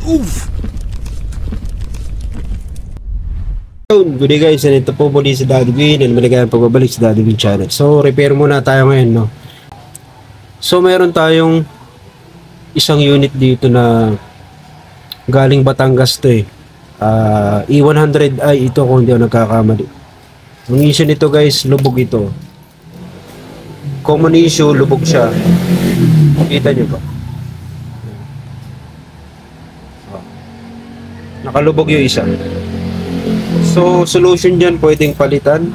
Oof! Good day guys, and ito po muli si Daddy Win and maligayang pagbabalik sa Daddy Win channel. So repair muna tayo ngayon, no? So meron tayong isang unit dito na galing Batangas to eh. E100i ito kung hindi ako nagkakamali. Ang issue nito guys, lubog ito. Common issue, lubog siya. Kita nyo ba? Nakalubog yung isa. So solution dyan, pwedeng palitan.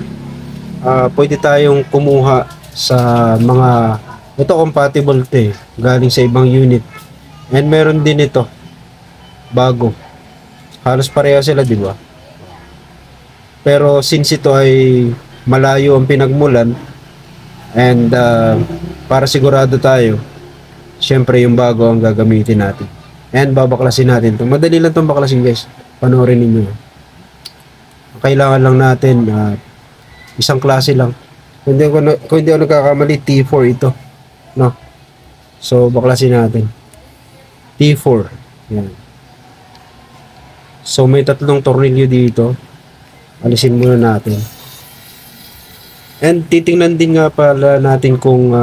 Pwede tayong kumuha sa mga ito compatible to eh, galing sa ibang unit. And meron din ito bago. Halos pareha sila, di ba? Pero since ito ay malayo ang pinagmulan and para sigurado tayo, syempre yung bago ang gagamitin natin. And babaklasin natin to. Madali lang itong baklasin guys. Panoorin ninyo. Kailangan lang natin isang klase lang. Kung hindi ako nagkakamali, T4 ito. No? So baklasin natin. T4. Yan. So may tatlong tornilyo dito. Alisin muna natin. And titingnan din nga pala natin kung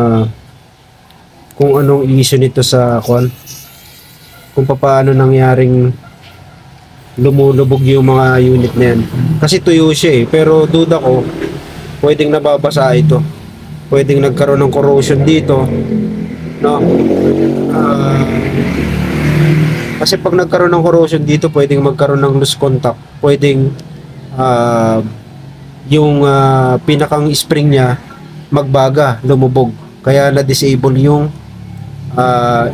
anong issue nito sa kung paano nangyaring lumulubog yung mga unit na yan. Kasi tuyo siya eh. Pero duda ko, pwedeng nababasa ito. Pwedeng nagkaroon ng corrosion dito. No? Kasi pag nagkaroon ng corrosion dito, pwedeng magkaroon ng loose contact. Pwedeng yung pinakang spring niya magbaga, lumubog. Kaya na-disable yung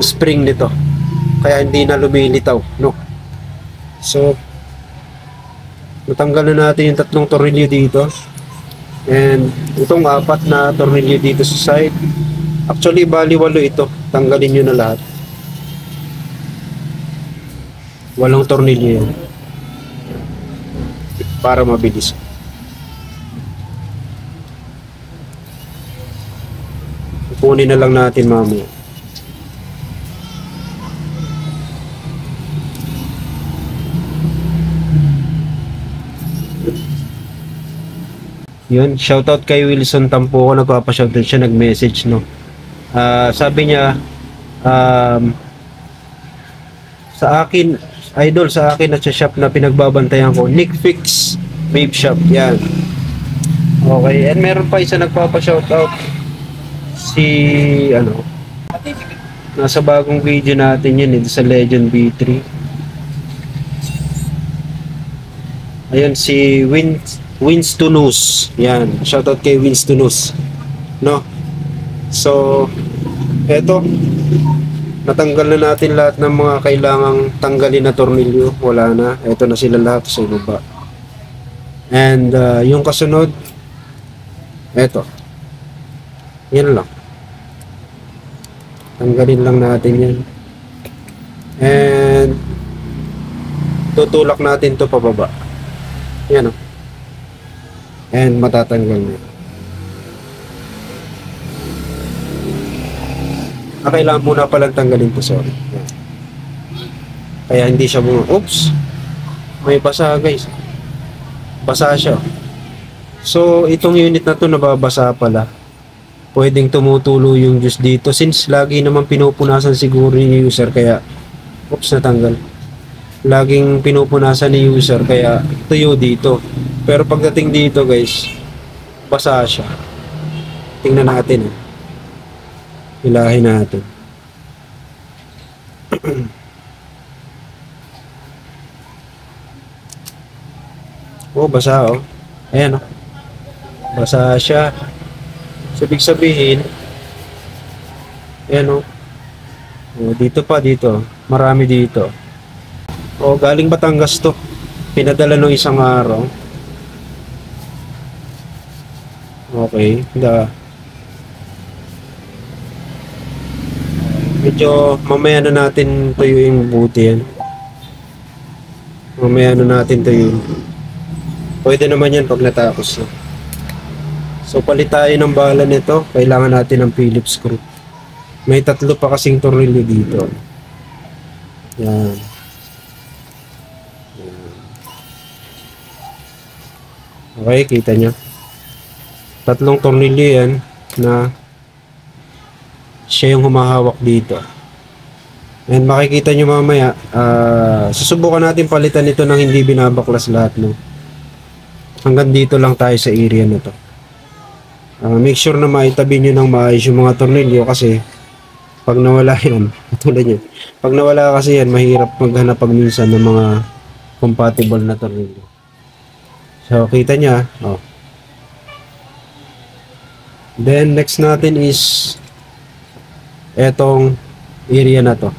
spring nito. Kaya hindi na lumilitaw, no? So natanggal na natin yung tatlong tornilyo dito. And itong apat na tornilyo dito sa side. Actually, bali 8 ito. Tanggalin nyo na lahat. 8 tornilyo yan. Para mabilis. Kunin na lang natin mamaya. Yun, shoutout kay Wilson Tampoco, nagpapa-shoutout siya, nag-message, no. Sabi niya, sa akin, idol, sa akin at sa shop na pinagbabantayan ko, Nick Fix Vape Shop, yan. Okay, and meron pa isa nagpapa-shoutout, si, nasa bagong video natin yun, sa Legend B3. Ayun, si Winstonus. Yan. Shoutout kay Winstonus. No? So, eto. Natanggal na natin lahat ng mga kailangang tanggalin na tornilyo. Wala na. Eto na sila lahat sa baba. And, yung kasunod, eto. Yan lang. Tanggalin lang natin yan. And, tutulak natin to pababa. Yan o. And matatanggal na. Kailangan muna palang tanggalin to, sorry. Yan. Kaya hindi siya oops! May basa guys. Basa siya. So, itong unit na to nababasa pala. Pwedeng tumutulo yung juice dito. Since lagi naman pinupunasan siguro yung user, kaya oops, natanggal. Laging pinupunasan ni user, kaya tuyo dito. Pero pagdating dito guys, basa siya. Tingnan natin eh. Hilahin natin. Oh, basa oh. Ayan oh. Basa siya. So, ibig sabihin, ayan oh. Oh, dito pa, dito. Marami dito. Oh, galing Batangas to. Pinadala nung isang araw. Okay, medyo mamaya na natin tuyuin mabuti yan. Mamaya na natin tuyuin. Pwede naman yan pag natapos na. So palit tayo ng bala nito. Kailangan natin ng Phillips screw. May 3 pa kasing tornilyo dito. Yan. Okay, kita nyo. Tatlong tornilyo yan na siya yung humahawak dito. And makikita nyo mamaya, susubukan natin palitan ito ng hindi binabaklas lahat, no? Hanggang dito lang tayo sa area na to. Make sure na maitabi nyo ng maayos yung mga tornilyo kasi pag nawala yan, tulad yan. Pag nawala kasi yan, mahirap maghanap pag minsan ng mga compatible na tornilyo. So, kita nya, oh. Then, next natin is etong area na to.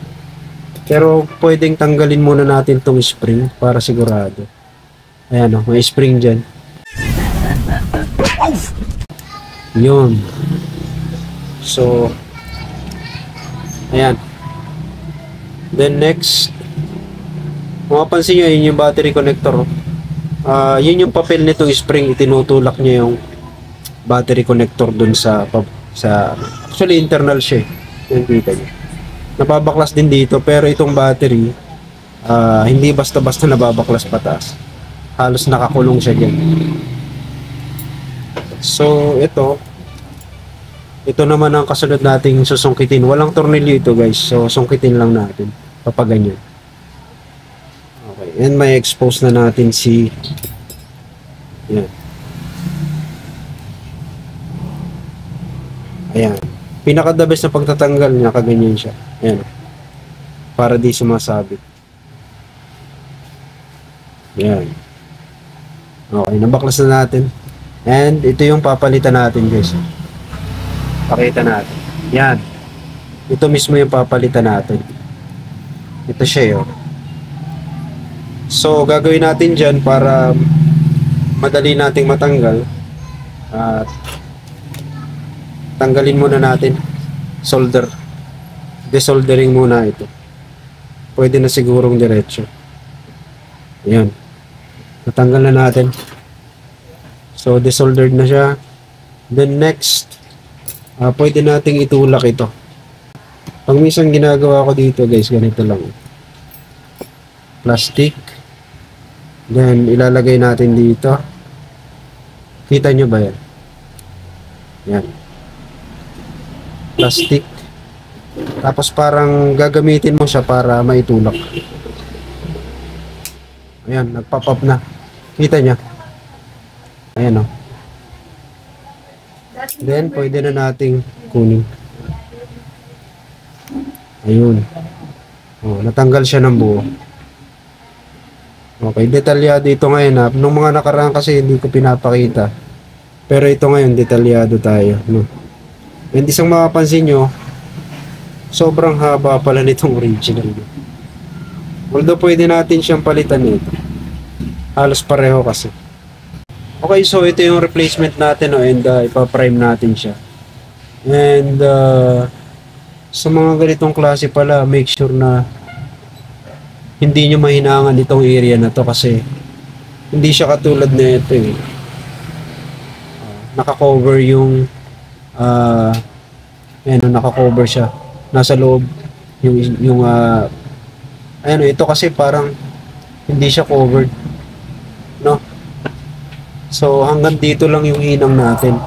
Pero, pwedeng tanggalin muna natin tong spring para sigurado. Ayan, oh, may spring dyan. Yun. So, ayan. Then, next, mapapansin nyo, yun yung battery connector. Yun yung papel nitong spring, itinutulak niya yung battery connector dun sa actually internal siya, yung kita niyo. Nababaklas din dito, pero itong battery hindi basta-basta nababaklas pataas, halos nakakulong siya dyan. So ito naman ang kasunod nating susungkitin. Walang tornilyo ito guys, so sungkitin lang natin papaganyan. Okay, and may expose na natin si yan. Ayan. Pinaka-the best na pagtatanggal niya, kaganyan siya. Ayan. Para di sumasabit. Ayan. Okay, nabaklas na natin. And ito yung papalitan natin guys. Pakita natin. Yan. Ito mismo yung papalitan natin. Ito siya yun. So, gagawin natin dyan para madali nating matanggal. At tanggalin muna natin. Solder. Desoldering muna ito. Pwede na sigurong diretso. Ayan. Natanggal na natin. So, desoldered na siya. Then next, pwede nating itulak ito. Pag minsan ginagawa ko dito guys, ganito lang. Plastic. Then, ilalagay natin dito. Kita nyo ba yan? Yan. Plastic. Tapos parang gagamitin mo siya para maitulak. Ayan, nagpop up na. Kita nyo? Ayan o. Then, pwede na nating kunin. Ayun. Oh, natanggal siya ng buo. Okay, detalyado ito ngayon ha. Nung mga nakaraan kasi hindi ko pinapakita. Pero ito ngayon, detalyado tayo. No? And isang makapansin nyo, sobrang haba pala nitong original. Although pwede natin siyang palitan nito. Halos pareho kasi. Okay, so ito yung replacement natin, no? And ipaprime natin siya. And sa mga ganitong klase pala, make sure na hindi nyo mahinangan itong area na to kasi hindi siya katulad na ito eh. Naka-cover yung naka-cover siya. Nasa loob yung ito kasi parang hindi siya covered. No? So hanggang dito lang yung hinang natin.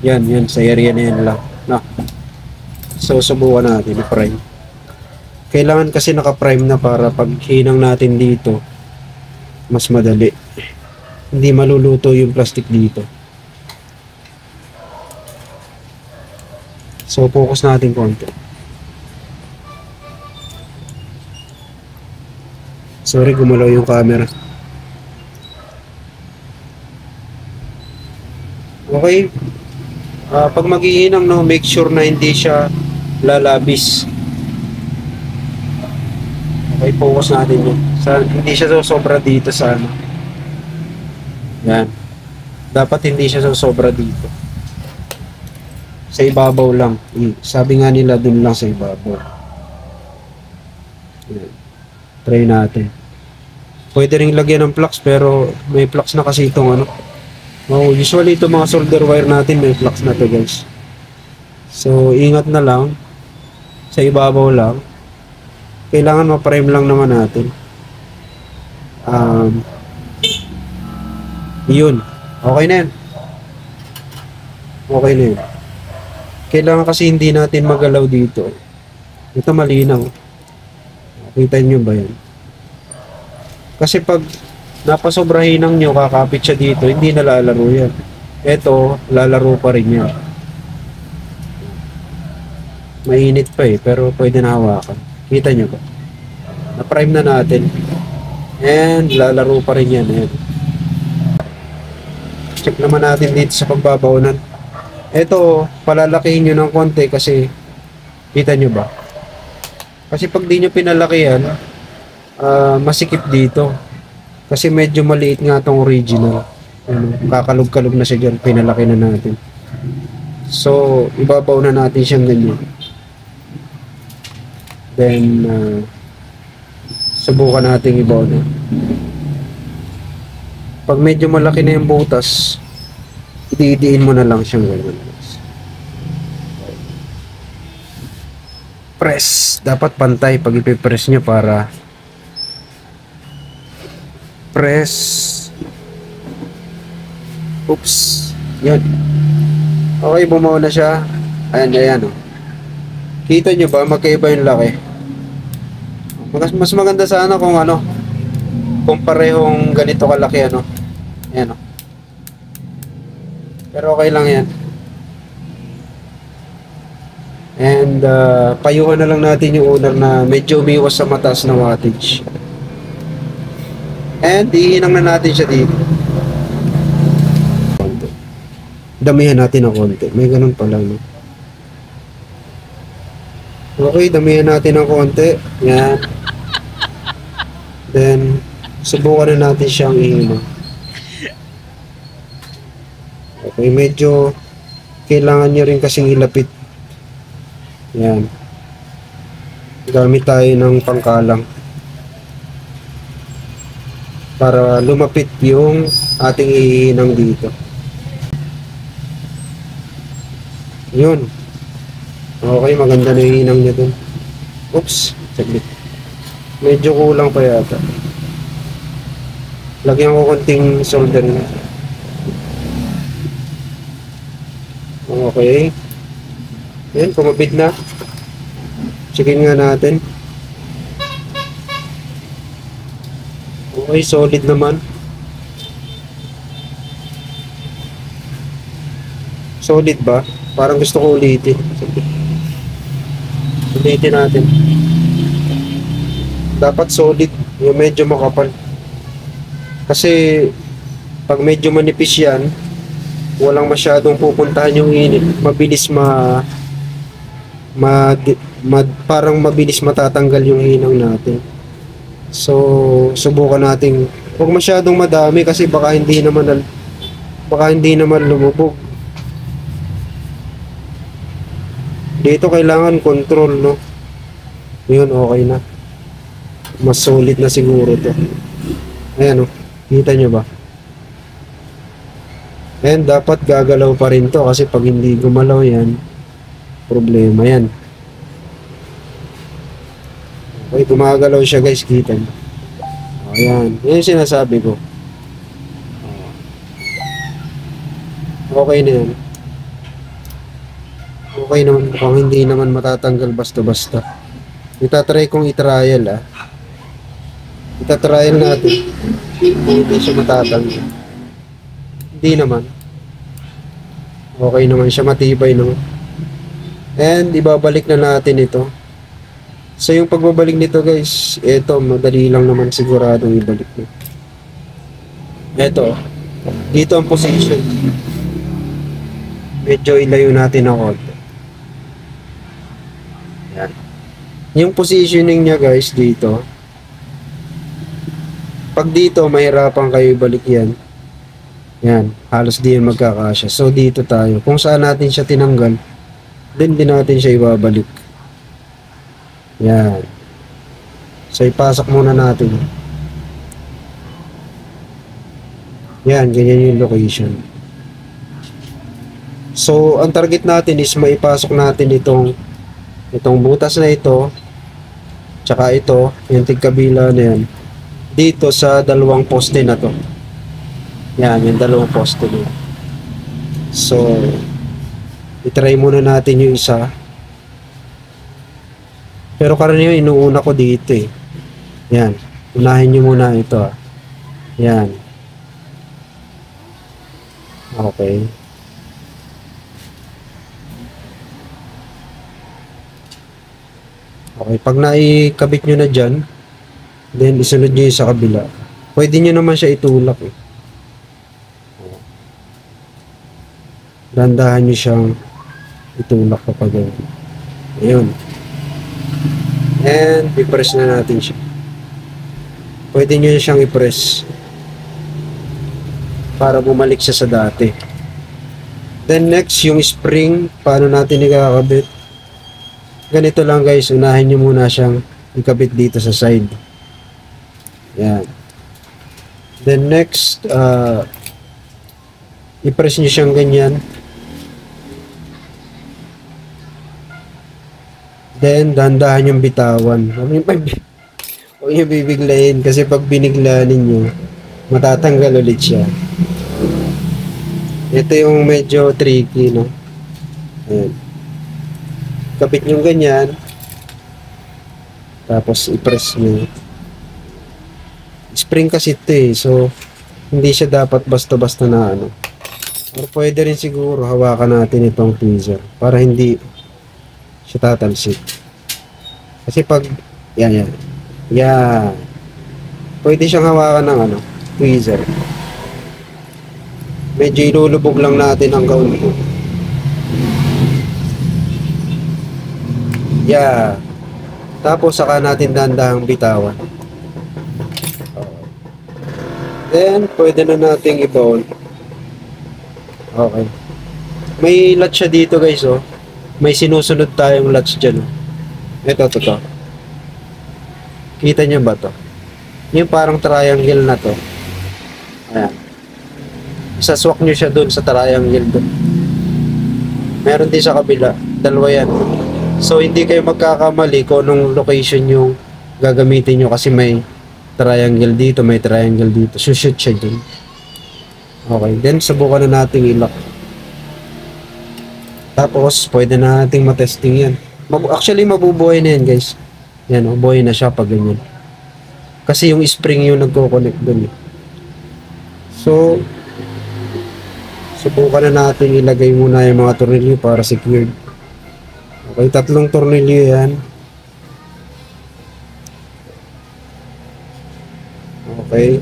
Yan sa area na yan lang. No? So subukan natin i-prime. Kailangan kasi naka-prime na para pag hinang natin dito, mas madali. Hindi maluluto yung plastic dito. So, focus natin konti. Sorry, gumalaw yung camera. Okay. Pag maghihinang, no, make sure na hindi siya lalabis. Okay, focus natin yun. Hindi siya sobra dito sa ano. Yan. Dapat hindi siya sobra dito. Sa ibabaw lang. Sabi nga nila dun lang sa ibabaw. Yan. Try natin. Pwede rin lagyan ng flux pero may flux na kasi itong ano. Oh, usually itong mga solder wire natin may flux na to guys. So ingat na lang. Sa ibabaw lang. Kailangan ma-prime lang naman natin. Yun. Okay na yan. Okay na yun. Kailangan kasi hindi natin magalaw dito. Ito malinaw. Kita nyo ba yan? Kasi pag napasobrahin ng nyo, kakapit siya dito, hindi na lalaro yan. Ito, lalaro pa rin yan. Mainit pa eh, pero pwede na hawakan. Kita nyo ba? Na-prime na natin. And lalaro pa rin yan. Ayan. Check naman natin dito sa pagbabawanan. Ito, palalakihin nyo ng konti kasi kita nyo ba? Kasi pag di nyo pinalakihan, masikip dito. Kasi medyo maliit nga tong original. Kakalog-kalog na siya dyan. Pinalaki na natin. So, ibabaw na natin siyang ganyan. Then, subukan natin ibaw na. Pag medyo malaki na yung butas, idiin mo na lang siyang ganyan. Press. Dapat pantay pag ipipress nyo para press. Oops. Yan. Okay, bumaw na siya. Ayan, ayan o. Kita nyo ba? Magkaiba yung laki. Mas maganda sana kung ano, kung parehong ganito kalaki ano. Ayan o. Pero okay lang yan. And payuhan na lang natin yung owner na medyo umiwas sa mataas na wattage. And iinang na natin siya dito. Damihan natin ng konti. May ganun pa lang, no? Okay, damihan natin ng konti. Yan. Then, subukan na natin siyang iinang. Okay, medyo kailangan nyo rin kasing ilapit. Yan. Gamit tayo ng pangkalang para lumapit yung ating iinang dito. Yun. Okay, maganda na yung inang niya dun. Oops, saglit. Medyo kulang pa yata. Lagyan ko konting solder na. Okay. Yan, kumapit na. Checkin nga natin. Okay, solid naman. Solid ba? Parang gusto ko ulitin. Ulitin natin. Dapat solid. Yung medyo makapal. Kasi pag medyo manipis yan, walang masyadong pupuntahan yung init. Mabilis parang mabilis matatanggal yung hinang natin. So, subukan natin. Huwag masyadong madami kasi baka hindi naman lumubog. Dito kailangan control, no? Yun, okay na. Mas solid na siguro to. Ayan, no? Kita nyo ba? And dapat gagalaw pa rin to kasi pag hindi gumalaw yan, problema yan. Okay, gumagalaw siya guys, kita nyo. Ayan, yan yung sinasabi ko. Okay na yan. Okay naman, kung hindi naman matatanggal basta-basta. Itatry kong i-trial Itatrial natin kung hindi siya matatanggal. Hindi naman. Okay naman siya, matibay naman. And ibabalik na natin ito. So yung pagbabalik nito guys, ito madali lang naman siguradong ibalik na. Ito, dito ang position. Medyo ilayo natin ang konti. Yan. Yung positioning niya guys dito, pag dito mahirapan kayo ibalik yan. Yan, halos di yan magkakasya. So dito tayo, kung saan natin siya tinanggal, din natin siya ibabalik. Yan. So ipasok muna natin. Yan, ganyan yung location. So ang target natin is maipasok natin itong butas na ito, tsaka ito, yung tigkabila na yan, dito sa dalawang poste na to. Yan, yung dalawang poste niya. So, itry muna natin yung isa. Pero karaniwan inuuna ko dito eh. Yan. Unahin nyo muna ito ah. Yan. Okay. Okay, pag naikabit nyo na dyan, then isunod nyo yung sa kabila. Pwede nyo naman siya itulak eh. Dandahan nyo siyang itulak kapag ganyan. Ayun. And i-press na natin siya. Pwede nyo siyang i-press para bumalik siya sa dati. Then next, yung spring, paano natin ikakabit? Ganito lang guys, unahin nyo muna siyang ikabit dito sa side. Yan. Then next, i-press nyo siyang ganyan. Then, dandahan yung bitawan. Huwag nyo bibiglayin kasi pag binigla ninyo, matatanggal ulit siya. Ito yung medyo tricky, no? Ayan. Kapit nyo ganyan. Tapos, i-press nyo. Spring kasi ito eh. So, hindi siya dapat basta-basta na ano. Or pwede rin siguro hawakan natin itong tweezer para hindi siya tatalsik. Kasi pag yan. Pwede siyang hawakan ng ano, tweezer. Medyo ilulubog lang natin ang kaunti. Yeah. Tapos saka natin dandahang bitawan. Then pwede na nating i-bowl. Okay. May latch siya dito guys oh. May sinusunod tayong latch dyan. Ito. Kita nyo ba to? Yung parang triangle na to. Ayan. Isaswak nyo siya dun sa triangle dun. Meron din sa kabila. Dalawa yan. So, hindi kayo magkakamali kung anong location yung gagamitin nyo kasi may triangle dito, may triangle dito. Shoot siya dun. Okay. Then, subukan na natin i-lock. Tapos, pwede na nating matesting yan. Actually, mabubuhay na yan, guys. Yan, buhay na siya pag ganyan. Kasi yung spring yung nagko-connect dun. So, subukan na natin ilagay muna yung mga tornilyo para secured. Okay, 3 tornilyo yan. Okay.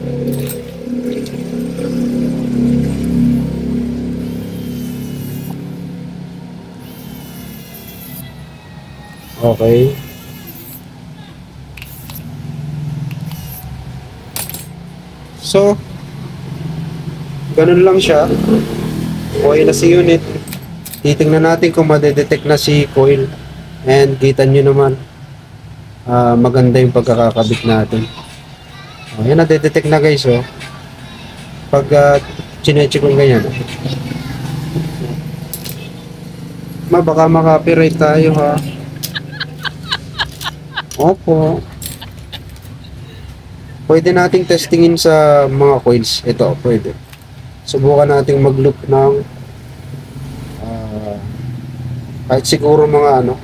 Okay. So, ganun lang siya. Okay na si unit. Titingnan natin kung madedetect na si coil. And kita nyo naman, maganda yung pagkakakabit natin. Yan, nadedetect na guys. Oh. Pag chinecheck ko ganyan. Baka makapiright tayo ha. Opo. Pwede nating testingin sa mga coils. Ito, pwede. Subukan nating mag-loop ng kahit siguro mga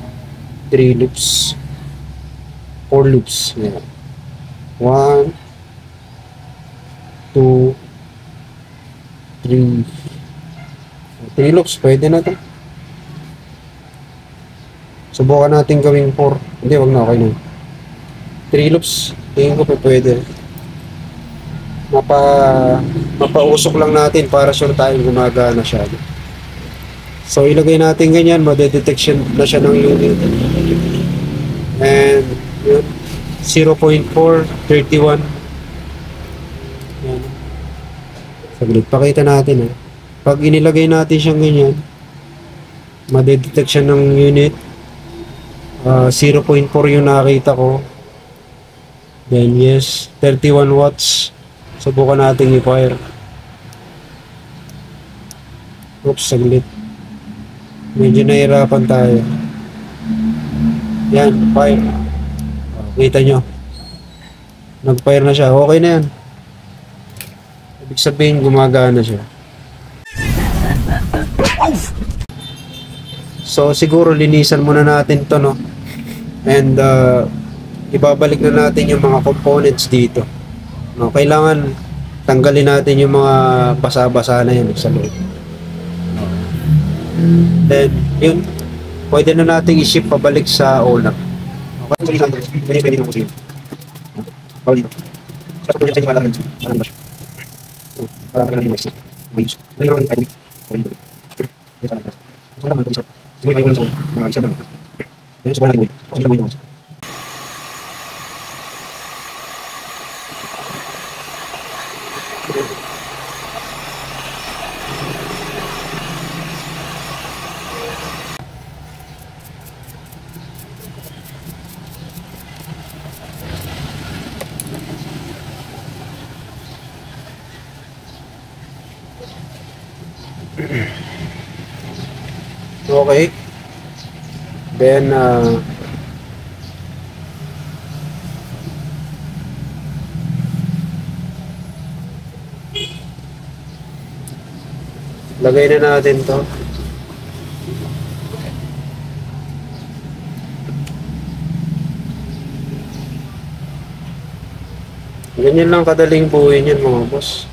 3 loops. 4 loops. Yan. 1 2 3 3 loops. Pwede na ito. Subukan natin gawing 4. Hindi, wag na, okay na. 3 loops. Tingin ko pa pwede. Mapausok lang natin para sure tayong gumagana siya. So, ilagay natin ganyan. Madedetection na siya ng unit. And, yun. 0.4, 31. Yan. Saglit, pakita natin. Pag inilagay natin siyang ganyan, madedetection ng unit. 0.4 yung nakita ko. Then yes, 31 watts. Subukan natin i-fire. Oops, saglit. Medyo nahirapan tayo. Yan, fire. Kita nyo. Nag-fire na siya. Okay na yan. Ibig sabihin gumagana siya. So siguro linisan muna natin to, no? And ibabalik na natin yung mga components dito, no? Kailangan tanggalin natin yung mga basa-basa na yun sa loob. Then yun, pwede na natin i-ship pabalik sa owner. Okay, pwede na po siya. Bawal dito. Sa pagpunta sa inyo malaman siya. Malaman ba siya? Para ka lang yung exit. May use. May naman yung bawal dito. May sana. Sa naman ito isa. Sige kayo lang sa mga isa naman. Ayun, sa natin mo. Kasi lang mo yung okay. Then lagay na natin to. Ganyan lang kadaling buuin yan mga boss.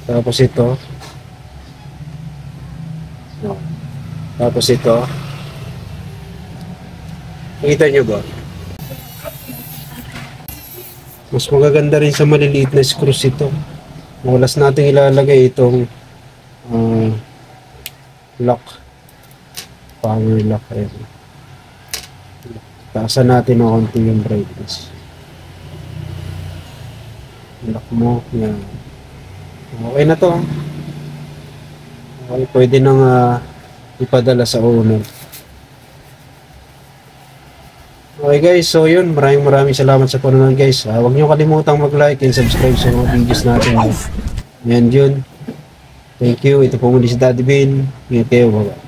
Tapos ito. No. Tapos ito. Nakita nyo ba? Mas magaganda rin sa maliliit na screws ito. Walas natin ilalagay itong lock. Power lock. Ayan. Taasan natin ng konti yung brightness. Lock mo. Yan. Okay na to. Okay, pwede nang ipadala sa owner. Okay guys, so yun, maraming salamat sa panonood guys. Huwag niyo kalimutang mag-like and subscribe sa mga videos natin. And yun, thank you. Ito po muli si Daddy Bean. Ingat kayo, bye-bye.